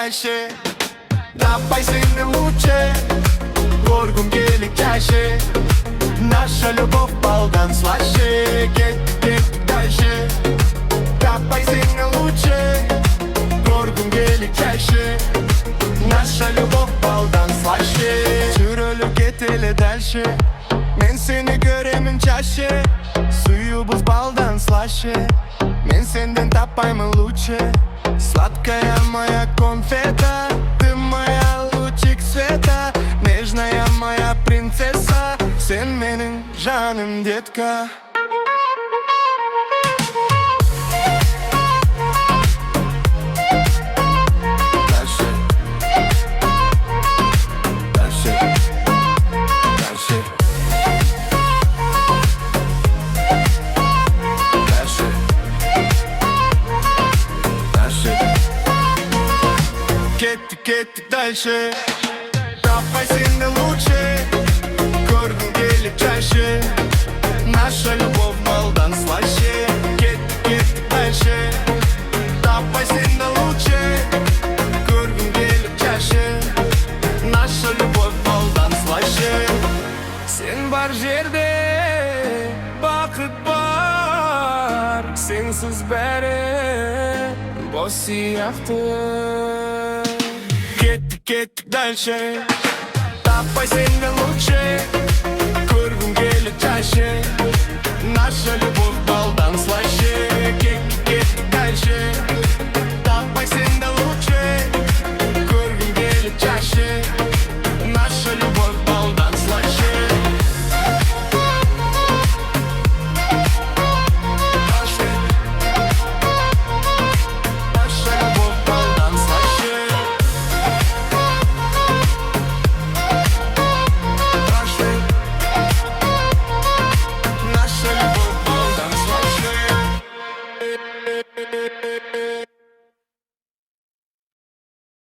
дальше. Давай сильно лучше, горгум гелик чаще. Наша любовь балдан слаще. Get дальше. Давай сильно лучше, горгум гелик чаще. Наша любовь baldan слаще. Çürülü getele дальше. Men seni göremem çaще. Suyumuz baldan слаще. Men senden tapayım лучше. Сладкая моя конфета, ты моя лучик света. Нежная моя принцесса, sen benim canım детка. Кетtik дальше. Давай сильно лучше, горгум гелик чаще. Наша любовь балдан слаще. Кетtik дальше. Давай сильно лучше, горгум гелик чаще. Наша любовь baldan слаще. Sen var yerde bakıt var. Sensiz beri boş siyahtı. Кетtik дальше. Давай сильно лучше, горгум гелик чаще. Наша любовь балдан